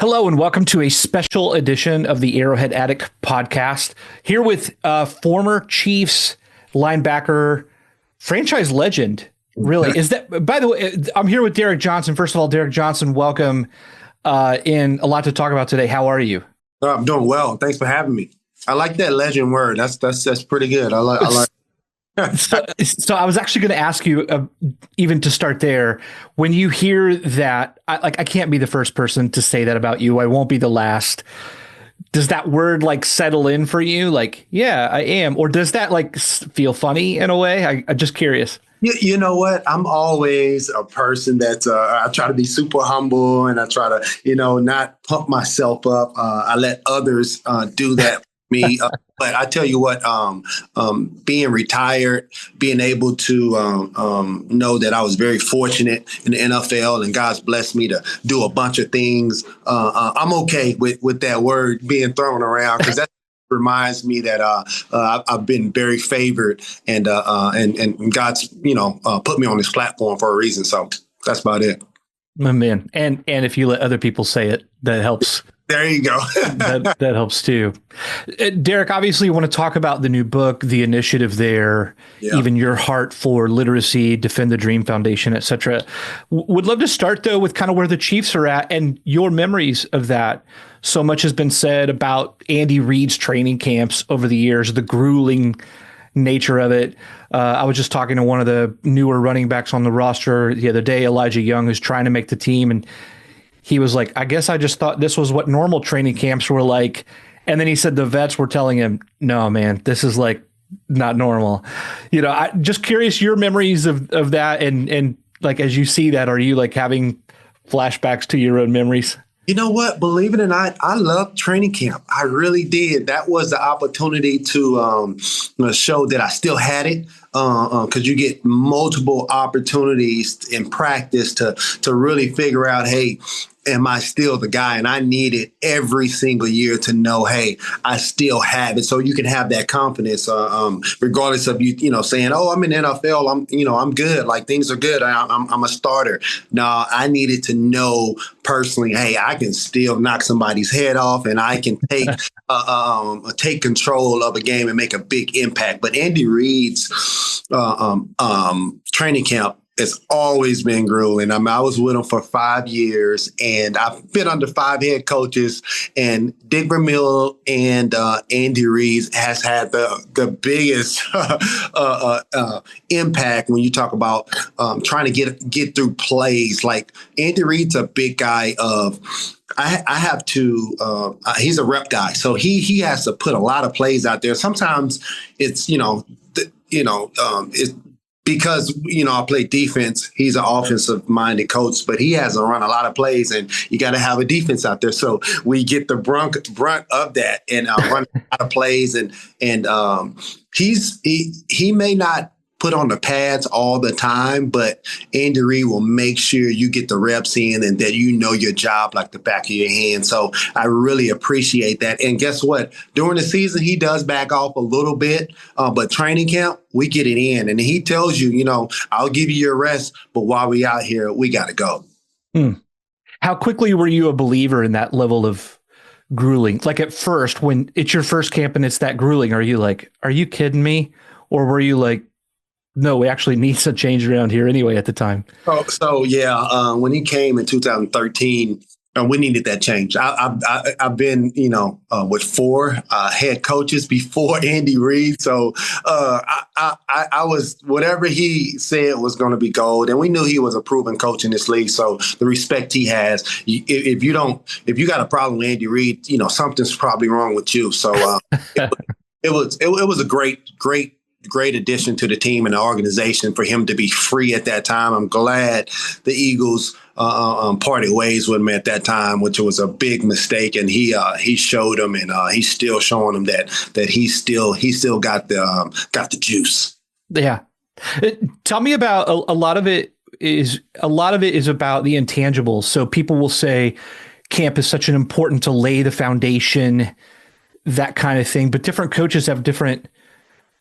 Hello and welcome to a special edition of the Arrowhead Addict podcast. Here with former Chiefs linebacker, franchise legend. Really, is that? By the way, I'm here with Derrick Johnson. First of all, Derrick Johnson, welcome. In a lot to talk about today. How are you? I'm doing well. Thanks for having me. I like that legend word. That's pretty good. I like. So I was actually going to ask you, even to start there, when you hear that, I can't be the first person to say that about you. I won't be the last. Does that word settle in for you? Yeah, I am. Or does that feel funny in a way? I'm just curious. You know what? I'm always a person that's I try to be super humble and I try to, not pump myself up. I let others do that for me. But I tell you what, being retired, being able to know that I was very fortunate in the NFL and God's blessed me to do a bunch of things. I'm okay with that word being thrown around because that reminds me that I've been very favored and God's, put me on this platform for a reason. So that's about it. Oh, man. And if you let other people say it, that helps. There you go. that helps too. Derrick, obviously you want to talk about the new book, the initiative there, even your heart for literacy, Defend the Dream Foundation, et cetera. Would love to start though with kind of where the Chiefs are at and your memories of that. So much has been said about Andy Reid's training camps over the years, the grueling nature of it. I was just talking to one of the newer running backs on the roster the other day, Elijah Young, who's trying to make the team. And he was like, I guess I just thought this was what normal training camps were like. And then he said the vets were telling him, no, man, this is not normal. I just curious your memories of that. And as you see that, are you having flashbacks to your own memories? You know what? Believe it or not, I loved training camp. I really did. That was the opportunity to show that I still had it because you get multiple opportunities in practice to really figure out, hey, am I still the guy? And I need it every single year to know, hey, I still have it. So you can have that confidence, regardless of you saying, oh, I'm in the NFL. I'm good. Things are good. I'm a starter. No, I needed to know personally, hey, I can still knock somebody's head off and I can take control of a game and make a big impact. But Andy Reid's training camp, it's always been grueling. I was with him for 5 years, and I've been under 5 head coaches. And Dick Vermeil and Andy Reid has had the biggest impact when you talk about trying to get through plays. Andy Reid's a big guy of. I have to. He's a rep guy, so he has to put a lot of plays out there. Sometimes it's it's. Because, I play defense, he's an offensive-minded coach, but he has to run a lot of plays, and you got to have a defense out there. So we get the brunt of that and run a lot of plays. And he may not put on the pads all the time, but Andy Reid will make sure you get the reps in and that your job like the back of your hand. So I really appreciate that. And guess what? During the season, he does back off a little bit, but training camp, we get it in. And he tells you, I'll give you your rest, but while we out here, we got to go. How quickly were you a believer in that level of grueling? At first, when it's your first camp and it's that grueling, are you are you kidding me? Or were you no, we actually need some change around here anyway at the time? So when he came in 2013, we needed that change. I've been, with 4 head coaches before Andy Reid. So I was, whatever he said was going to be gold. And we knew he was a proven coach in this league. So the respect he has, if you got a problem with Andy Reid, something's probably wrong with you. So it was a great addition to the team and the organization for him to be free at that time. I'm glad the Eagles parted ways with him at that time, which was a big mistake. And he showed them, and he's still showing them that he still got the juice. Yeah. Tell me about a lot of it is about the intangibles. So people will say camp is such an important to lay the foundation, that kind of thing. But different coaches have different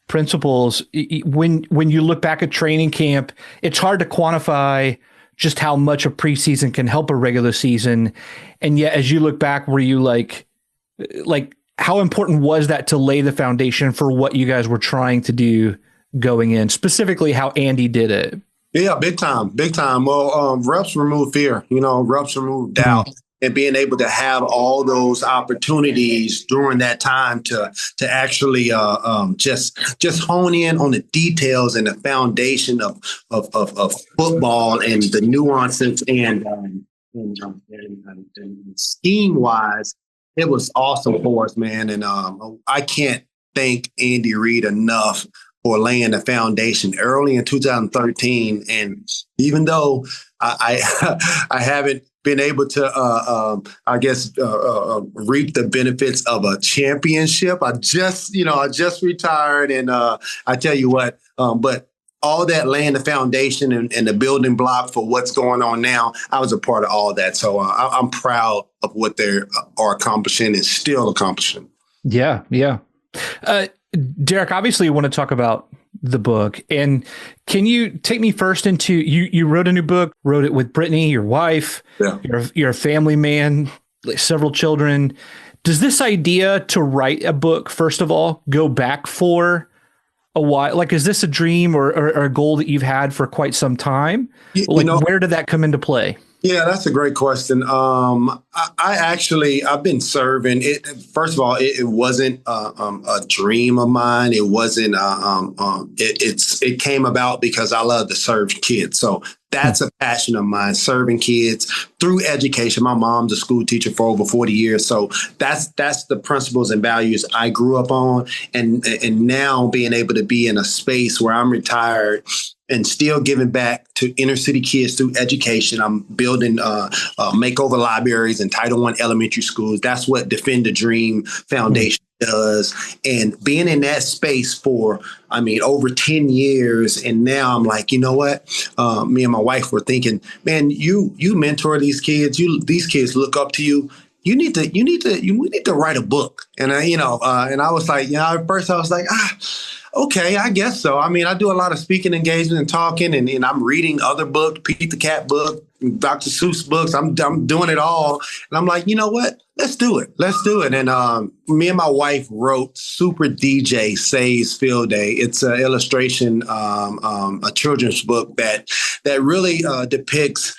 principles. When you look back at training camp, it's hard to quantify just how much a preseason can help a regular season. And yet, as you look back, were you like how important was that to lay the foundation for what you guys were trying to do going in, specifically how Andy did it? Yeah, big time, big time. Well, reps remove fear, reps remove doubt. Mm-hmm. And being able to have all those opportunities during that time to actually just hone in on the details and the foundation of football and the nuances and scheme wise, it was awesome for us, man. And I can't thank Andy Reid enough for laying the foundation early in 2013. And even though I haven't been able to, reap the benefits of a championship. I just retired, and I tell you what, but all that laying the foundation and the building block for what's going on now, I was a part of all that. So I'm proud of what they are accomplishing and still accomplishing. Yeah, yeah. Derrick, obviously you want to talk about the book, and can you take me first into you wrote a new book, wrote it with Brittany, your wife. Yeah. You're a family man, like several children. Does this idea to write a book, first of all, go back for a while? Like, is this a dream or a goal that you've had for quite some time? Where did that come into play? Yeah, that's a great question. I've been serving it. First of all, it wasn't a dream of mine. It wasn't. It came about because I love to serve kids. So that's a passion of mine, serving kids through education. My mom's a school teacher for over 40 years. So that's the principles and values I grew up on. And now being able to be in a space where I'm retired and still giving back to inner city kids through education. I'm building makeover libraries and Title I elementary schools. That's what Defend the Dream Foundation does. And being in that space for, over 10 years. And now I'm like, you know what? Me and my wife were thinking, man, you mentor these kids. These kids look up to you. We need to write a book. And and I was like, at first I was like, okay, I guess so. I do a lot of speaking engagement and talking, and I'm reading other books, Pete the Cat book, Dr. Seuss books. I'm doing it all. And I'm like, you know what? Let's do it. And me and my wife wrote Super DJ Saves Field Day. It's an illustration, a children's book that really depicts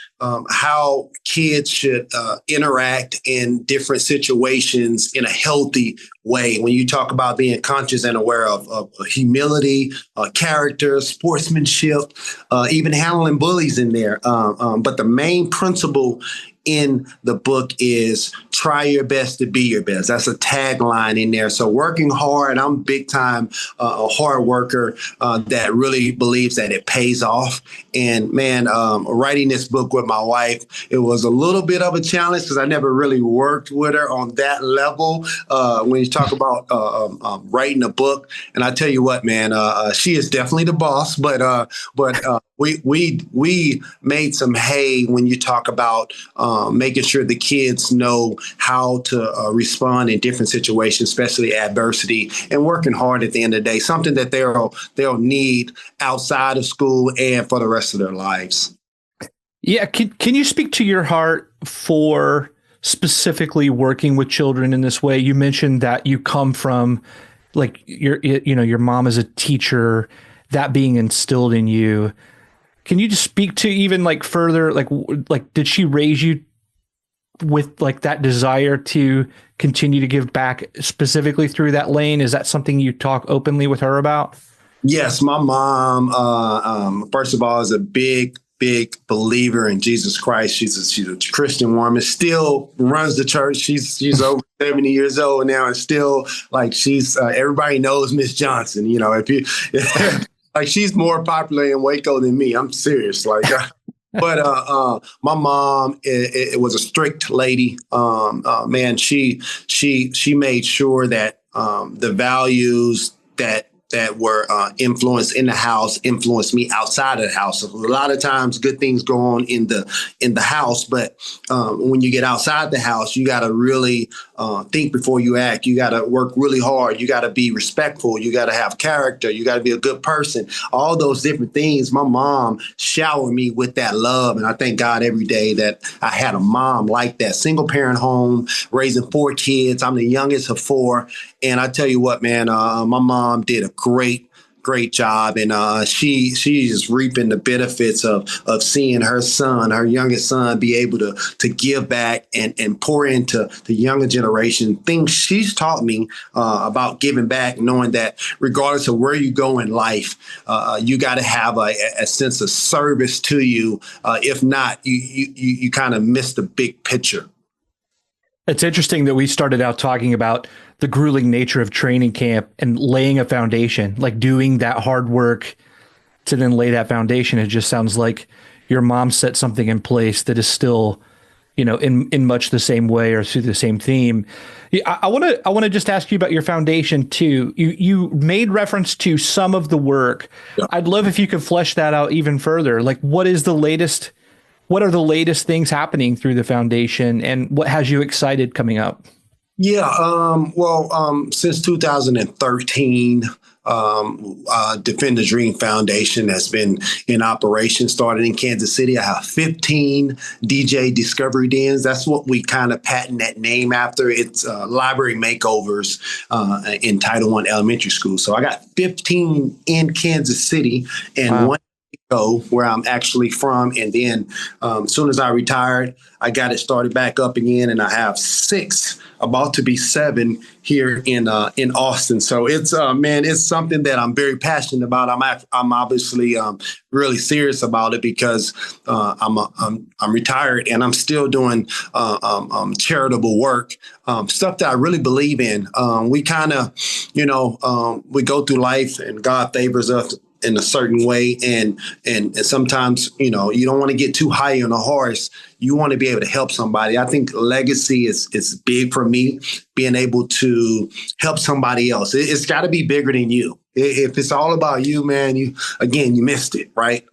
how kids should interact in different situations in a healthy way. When you talk about being conscious and aware of humility, character, sportsmanship, even handling bullies in there. But the main principle in the book is try your best to be your best. That's a tagline in there. So working hard, I'm big time a hard worker that really believes that it pays off. And man, writing this book with my wife, it was a little bit of a challenge because I never really worked with her on that level. When you talk about writing a book, and I tell you what, man, she is definitely the boss, but we made some hay when you talk about making sure the kids know how to respond in different situations, especially adversity, and working hard at the end of the day, something that they'll need outside of school and for the rest of their lives. Yeah. Can you speak to your heart for specifically working with children in this way? You mentioned that you come from your mom is a teacher, that being instilled in you. Can you just speak to even further, did she raise you with that desire to continue to give back specifically through that lane? Is that something you talk openly with her about? Yes. My mom, first of all, is a big believer in Jesus Christ. She's a Christian woman, still runs the church. She's over 70 years old now, and still she's everybody knows Miss Johnson. She's more popular in Waco than me. I'm serious. But my mom it was a strict lady. Man, she made sure that the values that that were influenced in the house influenced me outside of the house. So a lot of times good things go on in the house, but when you get outside the house, you got to really think before you act. You got to work really hard. You got to be respectful. You got to have character. You got to be a good person. All those different things. My mom showered me with that love, and I thank God every day that I had a mom like that. Single parent home, raising 4 kids. I'm the youngest of 4, and I tell you what, man, my mom did a great job, and she's reaping the benefits of seeing her son, her youngest son, be able to give back and pour into the younger generation. Things she's taught me about giving back, knowing that regardless of where you go in life, you got to have a sense of service to you. If not, you kind of miss the big picture. It's interesting that we started out talking about the grueling nature of training camp and laying a foundation, like doing that hard work to then lay that foundation. It just sounds like your mom set something in place that is still, in much the same way or through the same theme. I want to just ask you about your foundation too. You made reference to some of the work. Yeah. I'd love if you could flesh that out even further. Like, what are the latest things happening through the foundation, and what has you excited coming up? Yeah, since 2013, Defend the Dream Foundation has been in operation, started in Kansas City. I have 15 DJ Discovery Dens. That's what we kind of patent that name after. It's library makeovers in Title I elementary school. So I got 15 in Kansas City and one where I'm actually from. And then as soon as I retired, I got it started back up again, and I have 6, about to be 7 here in Austin. So it's it's something that I'm very passionate about. I'm obviously really serious about it because I'm retired and I'm still doing charitable work, stuff that I really believe in. We kind of, we go through life and God favors us in a certain way. And sometimes, you don't want to get too high on a horse. You want to be able to help somebody. I think legacy is big for me, being able to help somebody else. It's got to be bigger than you. If it's all about you, man, you missed it, right?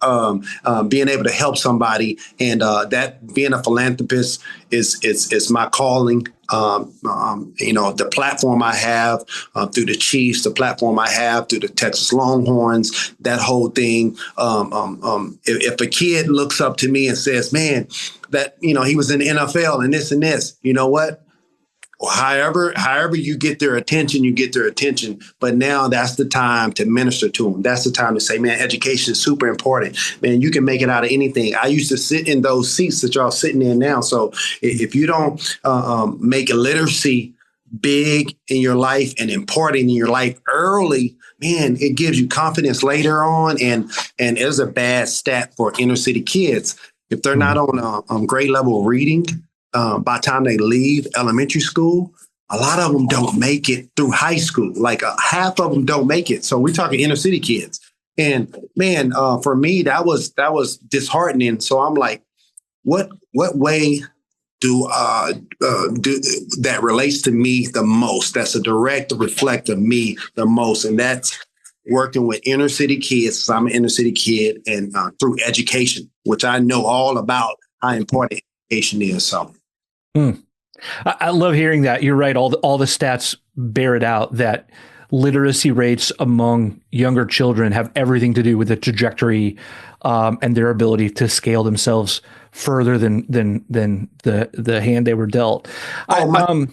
Being able to help somebody, and that being a philanthropist is my calling. The platform I have through the Chiefs, the platform I have through the Texas Longhorns, that whole thing. If a kid looks up to me and says, man, that, he was in the NFL and this, you know what? However you get their attention, you get their attention. But now that's the time to minister to them. That's the time to say, man, education is super important. Man, you can make it out of anything. I used to sit in those seats that y'all sitting in now. So if you don't make literacy big in your life and important in your life early, man, it gives you confidence later on. And it's a bad stat for inner city kids. If they're not on grade level reading, by the time they leave elementary school, a lot of them don't make it through high school. Like half of them don't make it. So we're talking inner city kids. And man, for me, that was disheartening. So I'm like, what way do that relates to me the most? That's a direct reflect of me the most. And that's working with inner city kids. So I'm an inner city kid, and through education, which I know all about how important education is. So. I love hearing that. You're right. All the stats bear it out that literacy rates among younger children have everything to do with the trajectory and their ability to scale themselves further than the hand they were dealt. When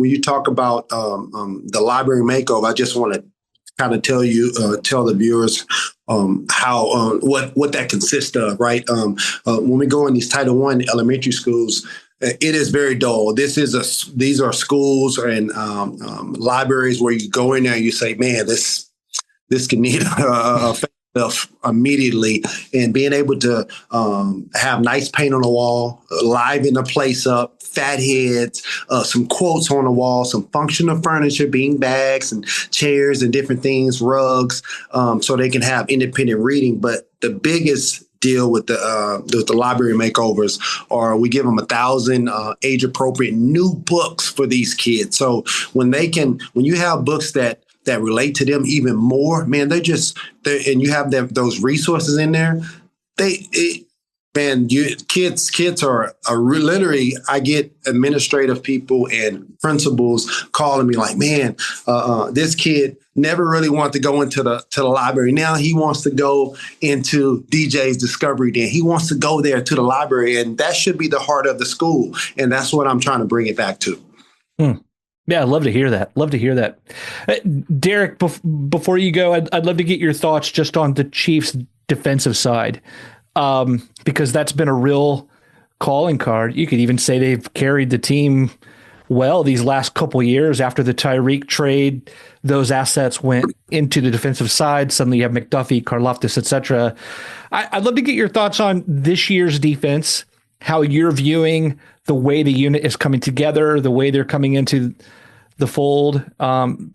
you talk about the library makeover, I just want to kind of tell the viewers how what that consists of, right? When we go in these Title I elementary schools, it is very dull. These are schools and libraries where you go in there and you say, man, this can need a immediately, and being able to have nice paint on the wall, liven the place up, fat heads, some quotes on the wall, some functional furniture, bean bags and chairs and different things, rugs, so they can have independent reading. But the biggest deal with the library makeovers are we give them 1,000 age appropriate new books for these kids. So when you have books that that relate to them even more, man, and you have those resources in there. Kids are literally, I get administrative people and principals calling me like, man, this kid never really wanted to go into the library. Now he wants to go into DJ's Discovery Den. He wants to go there to the library, and that should be the heart of the school. And that's what I'm trying to bring it back to. Yeah, I'd love to hear that. Derrick, before you go, I'd love to get your thoughts just on the Chiefs' defensive side. Because that's been a real calling card. You could even say they've carried the team well these last couple of years. After the Tyreek trade, those assets went into the defensive side. Suddenly you have McDuffie, Karlaftis, etc. I'd love to get your thoughts on this year's defense, how you're viewing the way the unit is coming together, the way they're coming into the fold.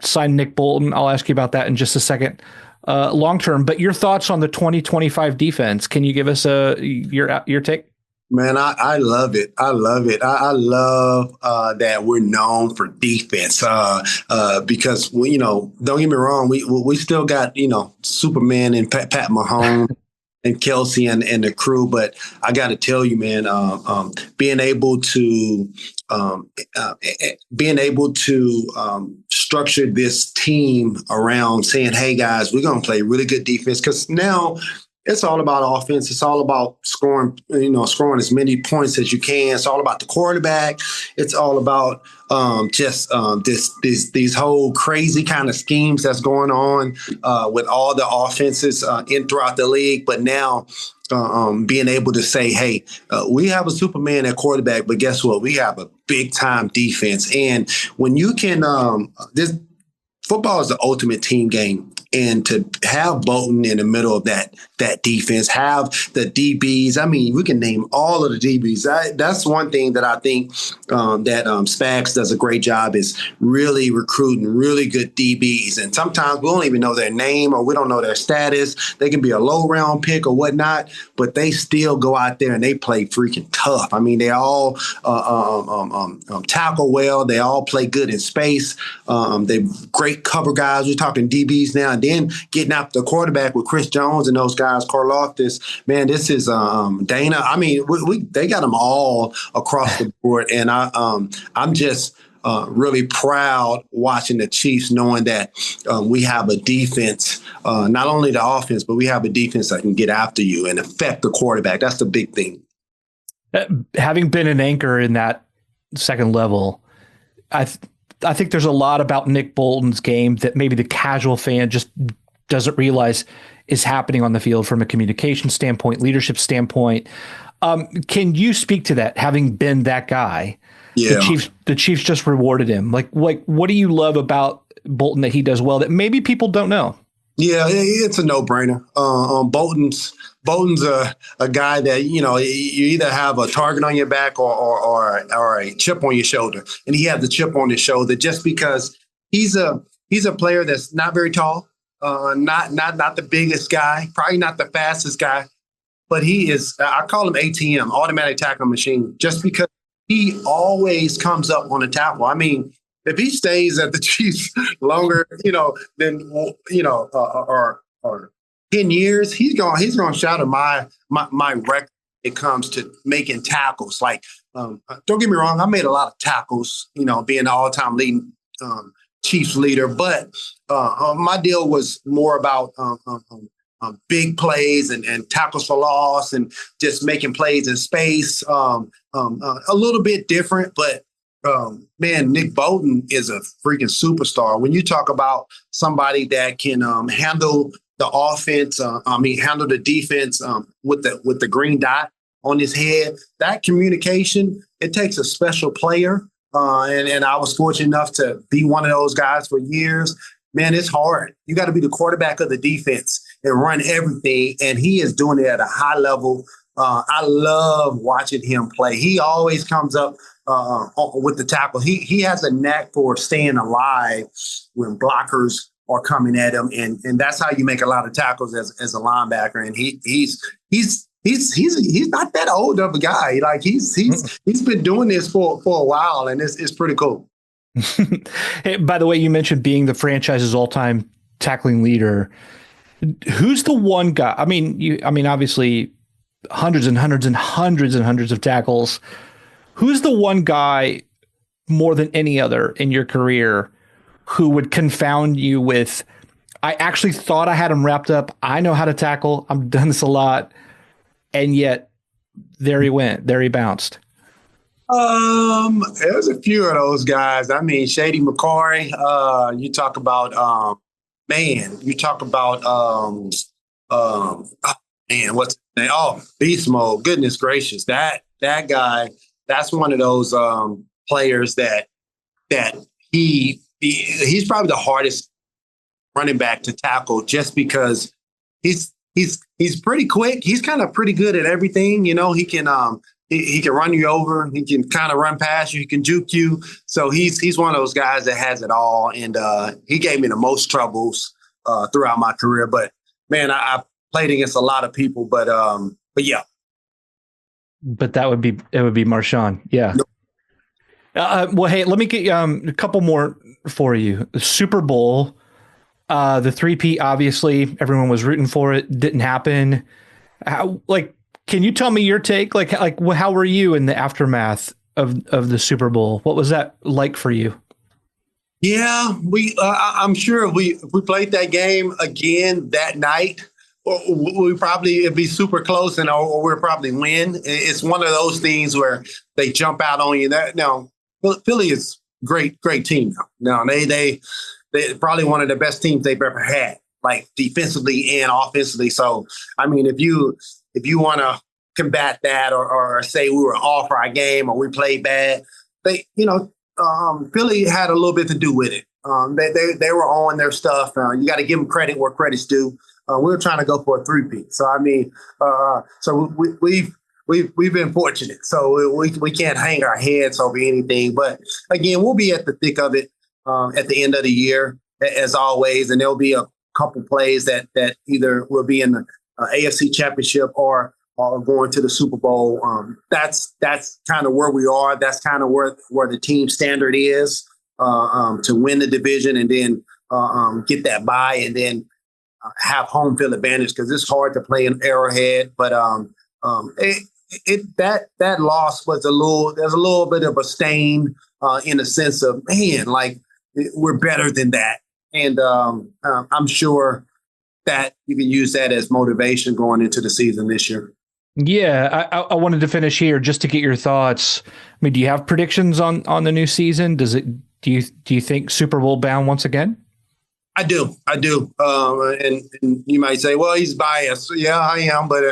Sign Nick Bolton. I'll ask you about that in just a second. Long term, but your thoughts on the 2025 defense? Can you give us your take? Man, I love it. I love that we're known for defense because don't get me wrong, we still got Superman and Pat Mahomes and Kelsey and the crew, but I got to tell you, man, being able to structure this team around saying, hey guys, we're going to play really good defense, because now it's all about offense. It's all about scoring as many points as you can. It's all about the quarterback. It's all about these whole crazy kind of schemes that's going on with all the offenses in throughout the league. But now being able to say, hey, we have a Superman at quarterback, but guess what? We have a big time defense. And when you can, this football is the ultimate team game. And to have Bolton in the middle of that defense, have the DBs. I mean, we can name all of the DBs. That's one thing that I think that Spags does a great job, is really recruiting really good DBs. And sometimes we don't even know their name, or we don't know their status. They can be a low round pick or whatnot, but they still go out there and they play freaking tough. I mean, they all tackle well. They all play good in space. They're great cover guys. We're talking DBs now. And then getting out the quarterback with Chris Jones and those guys, Karlaftis, man, this is Dana. I mean, they got them all across the board, and I'm just really proud watching the Chiefs, knowing that we have a defense, not only the offense, but we have a defense that can get after you and affect the quarterback. That's the big thing. Having been an anchor in that second level, I think there's a lot about Nick Bolton's game that maybe the casual fan just doesn't realize is happening on the field from a communication standpoint, leadership standpoint. Can you speak to that, having been that guy? Yeah. The Chiefs just rewarded him. Like what do you love about Bolton that he does well that maybe people don't know? Yeah, it's a no-brainer. Bolton's a guy that, you either have a target on your back or a chip on your shoulder. And he has the chip on his shoulder just because he's a player that's not very tall, not the biggest guy, probably not the fastest guy, but he is, I call him ATM, automatic tackle machine, just because he always comes up on a tackle. I mean, if he stays at the Chiefs longer, than or 10 years, he's going to shatter my record when it comes to making tackles. Like, don't get me wrong, I made a lot of tackles, being the all-time leading Chiefs leader. But my deal was more about big plays and tackles for loss and just making plays in space. A little bit different, but man, Nick Bolton is a freaking superstar. When you talk about somebody that can handle the offense, handle the defense with the green dot on his head, that communication, it takes a special player. And I was fortunate enough to be one of those guys for years. Man, it's hard. You got to be the quarterback of the defense and run everything. And he is doing it at a high level. I love watching him play. He always comes up with the tackle. He has a knack for staying alive when blockers are coming at him, and that's how you make a lot of tackles as a linebacker. And he's not that old of a guy. Like he's been doing this for a while, and it's pretty cool. Hey, by the way, you mentioned being the franchise's all-time tackling leader. Who's the one guy? I mean, obviously, hundreds and hundreds and hundreds and hundreds of tackles. Who's the one guy more than any other in your career who would confound you with, I actually thought I had him wrapped up. I know how to tackle. I've done this a lot. And yet there he went. There he bounced. There's a few of those guys. I mean, Shady McCoy. You talk about you talk about oh, man, what's his name? Oh, Beast Mode. Goodness gracious. That guy, that's one of those players that he's probably the hardest running back to tackle just because he's pretty quick. He's kind of pretty good at everything. You know, he can run you over. He can kind of run past you. He can juke you. So he's one of those guys that has it all. And he gave me the most troubles throughout my career. But man, I played against a lot of people. But yeah. But it would be Marshawn. Yeah. Well, hey, let me get a couple more for you. The Super Bowl, the three-peat, obviously, everyone was rooting for it. Didn't happen. Can you tell me your take? Like, how were you in the aftermath of the Super Bowl? What was that like for you? Yeah, I'm sure if we played that game again that night, it'd be super close, or we'll probably win. It's one of those things where they jump out on you. Philly is great team now. They're probably one of the best teams they've ever had, like defensively and offensively. So, I mean, if you want to combat that or say we were off our game or we played bad, Philly had a little bit to do with it. They were on their stuff. You got to give them credit where credit's due. We were trying to go for a three-peat. So, I mean, so we've been fortunate. So we can't hang our heads over anything. But again, we'll be at the thick of it at the end of the year, as always. And there'll be a couple plays that either will be in the AFC Championship or going to the Super Bowl. That's kind of where we are. That's kind of where the team standard is to win the division and then get that bye and then have home field advantage, because it's hard to play in Arrowhead. But that loss was there's a little bit of a stain in the sense of, man, like we're better than that. And I'm sure that you can use that as motivation going into the season this year. Yeah, I wanted to finish here just to get your thoughts. I mean, do you have predictions on the new season? Do you think Super Bowl bound once again? I do. And you might say, well, he's biased. Yeah, I am. But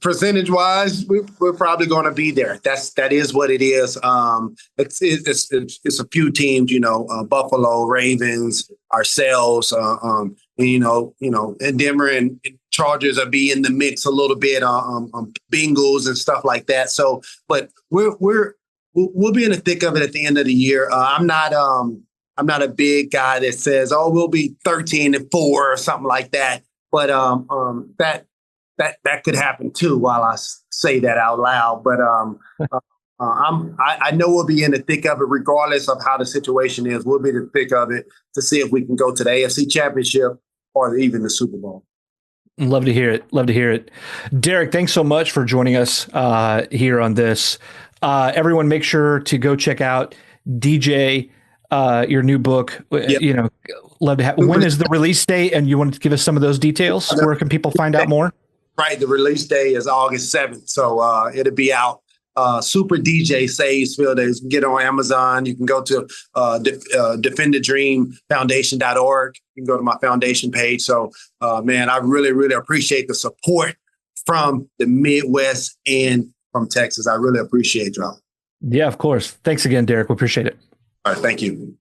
percentage wise, we're probably going to be there. That is what it is. It's a few teams, Buffalo, Ravens, ourselves, and Denver and Chargers are be in the mix a little bit. Bengals and stuff like that. So, but we'll be in the thick of it at the end of the year. I'm not a big guy that says, "Oh, we'll be 13-4" or something like that. But that could happen too while I say that out loud. But I know we'll be in the thick of it regardless of how the situation is. We'll be in the thick of it to see if we can go to the AFC Championship or even the Super Bowl. Love to hear it. Derrick, thanks so much for joining us here on this. Everyone, make sure to go check out DJ, your new book. Yep. Love to have. When is the release date? And you want to give us some of those details? Where can people find out more? Right. The release day is August 7th. So it'll be out. Super DJ Saves Field Days. You can get on Amazon. You can go to defendthedreamfoundation.org. You can go to my foundation page. So, man, I really, really appreciate the support from the Midwest and from Texas. I really appreciate y'all. Yeah, of course. Thanks again, Derrick. We appreciate it. All right. Thank you.